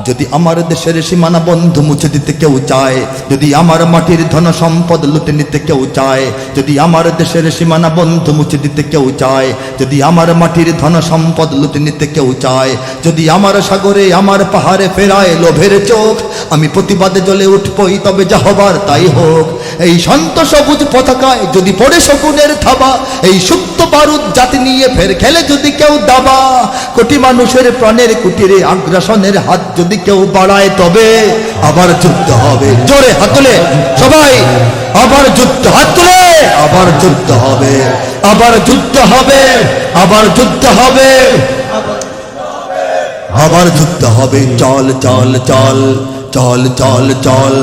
যদি আমার দেশের সীমানা বন্ধ মুছে দিতে কেউ চায়, যদি আমার মাটির ধন সম্পদ লুটে নিতে কেউ চায়, যদি আমার দেশের সীমানা বন্ধ মুছে দিতে কেউ চায়, যদি আমার মাটির ধন সম্পদ লুটে নিতে কেউ চায়, যদি আমার সাগরে আমার পাহাড়ে ফেরায় লোভের চোখ, আমি প্রতিবাদে জ্বলে উঠবই, তবে যা হবার তাই হোক। এই শান্ত সবুজ পতাকায় যদি পড়ে শকুনের থাবা, এই সুপ্ত বারুদ জাতি নিয়ে ফের খেলে যদি কেউ দাবা, কোটি মানুষের প্রাণের কুটিরে আগ্রাসনের হাত যদি কেউ বাড়ায়, তবে আবার যুদ্ধ হবে। জোরে হাত তুলে সবাই, আবার যুদ্ধ, হাত তুলে, আবার যুদ্ধ হবে, আবার যুদ্ধ হবে, আবার যুদ্ধ হবে, আবার যুদ্ধ হবে। চল চল চল চল চল চল,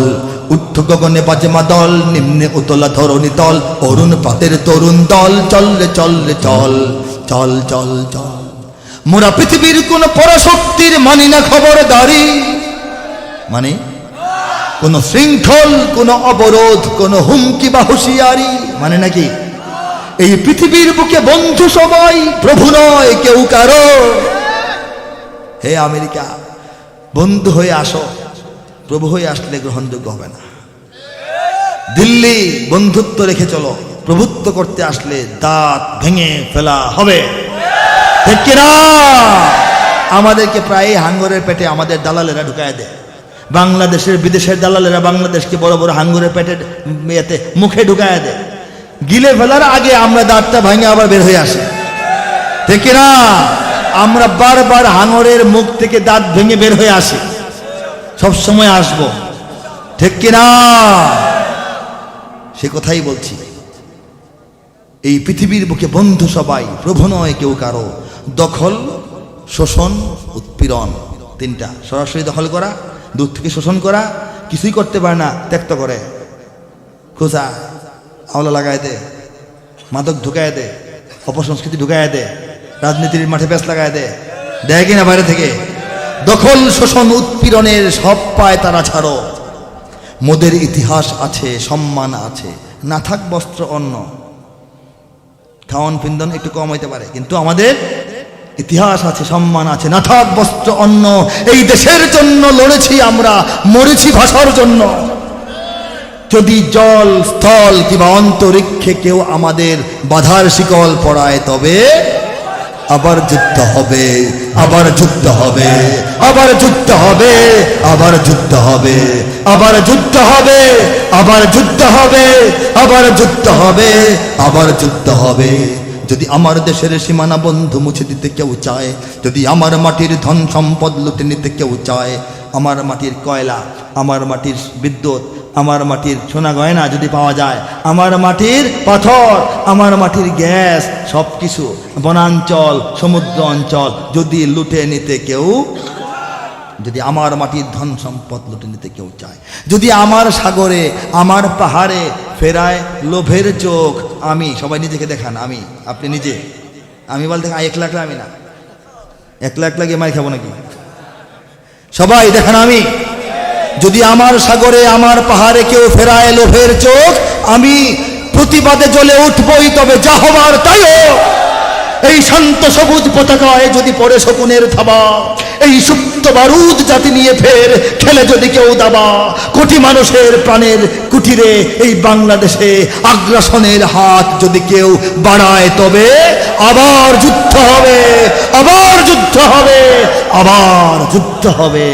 উঠ্ঠ গগনে বাজে মাদল, নিম্নে উতলা ধরণী তল, অরুণ পাতের তরুণ দল, চল রে চল রে চল, চল চল চল। মোরা পৃথিবীর কোন পরাশক্তির মানি না খবরদারি, মানে কোন শৃঙ্খল, কোন অবরোধ, কোন হুমকি বা হুঁশিয়ারি মানে নাকি? এই পৃথিবীর বুকে বন্ধু সবাই, প্রভু নয় কেউ কারো। হে আমেরিকা, বন্ধু হয়ে আসো, প্রভু হয়ে আসলে গ্রহণযোগ্য হবে না। দিল্লি, বন্ধুত্ব রেখে চলো, প্রভুত্ব করতে আসলে দাঁত ভেঙে ফেলা হবে, ঠিক কিনা? আমাদেরকে প্রায় হাঙ্গরের পেটে আমাদের দালালেরা ঢুকায় দেয়। বাংলাদেশের বিদেশের দালালেরা বাংলাদেশকে বড় বড় হাঙ্গরের পেটে মুখে ঢুকায় দেয়। গিলে ফেলার আগে আমরা দাঁতটা ভাঙে আবার বের হয়ে আসি, ঠিক কিনা? আমরা বারবার হাঙ্গরের মুখ থেকে দাঁত ভেঙে বের হয়ে আসি, সব সময় আসবো, ঠিক কিনা? সে কথাই বলছি। এই পৃথিবীর বুকে বন্ধু সবাই, প্রভু নয় কেউ কারো। দখল, শোষণ, উৎপীড়ন, তিনটা। সরাসরি দখল করা, দূর থেকে শোষণ করা, কিছুই করতে পারে না, ত্যাক্ত করে, খোঁজা আওলা লাগায় দে, মাদক ঢুকায় দে, অপসংস্কৃতি ঢুকায় দে, রাজনীতির মাঠে পেঁচ লাগায় দে, দেয় কিনা বাইরে থেকে? দখল, শোষণ, উৎপীড়নের সব পায় তারা ছাড়ো। মোদের ইতিহাস আছে, সম্মান আছে, না থাক বস্ত্র অন্ন, খাওয়ান পিন্দন একটু কম হইতে পারে, কিন্তু আমাদের ইতিহাস আছে, সম্মান আছে, না থাক বস্ত্র অন্ন। এই দেশের জন্য লড়েছি আমরা, মরেছি ভাষার জন্য। যদি জল, স্থল কিংবা অন্তরিক্ষে কেউ আমাদের বাধার শিকল পড়ায়, তবে আবার যুদ্ধ হবে, আবার যুদ্ধ হবে, আবার যুদ্ধ হবে, আবার যুদ্ধ হবে, আবার যুদ্ধ হবে, আবার যুদ্ধ হবে, আবার যুদ্ধ হবে, আবার যুদ্ধ হবে। যদি আমার দেশের সীমানা বন্ধ মুছে দিতে কেউ চায়, যদি আমার মাটির ধন সম্পদ লুটে নিতে কেউ চায়, আমার মাটির কয়লা, আমার মাটির বিদ্যুৎ, আমার মাটির সোনা গয়না যদি পাওয়া যায়, আমার মাটির পাথর, আমার মাটির গ্যাস, সব কিছু, বনাঞ্চল, সমুদ্র অঞ্চল যদি লুটে নিতে কেউ, যদি আমার মাটির ধন সম্পদ লুটে নিতে কেউ চায়, যদি আমার সাগরে, আমার পাহাড়ে ফেরায় লোভের চোখ, আমি, সবাই নিজেকে দেখান, আমি, আপনি নিজে, আমি বলতে একলা একলা, আমি না, একলা একলা গিয়ে মার খাবো নাকি? সবাই দেখান, আমি। যদি আমার সাগরে, আমার পাহাড়ে কেউ ফেরায় লোভের চোখ, আমি প্রতিবাদে জ্বলে উঠবই, তবে যা হবার তাই হোক। এই শান্ত সবুজ পতাকায় যদি পড়ে শকুনের থাবা, এই সুপ্ত বারুদ জাতি নিয়ে ফের খেলে যদি কেউ দাবা, কোটি মানুষের প্রাণের কুটিরে এই বাংলাদেশে আগ্রাসনের হাত যদি কেউ বাড়ায়, তবে আবার যুদ্ধ হবে, আবার যুদ্ধ হবে, আবার যুদ্ধ হবে।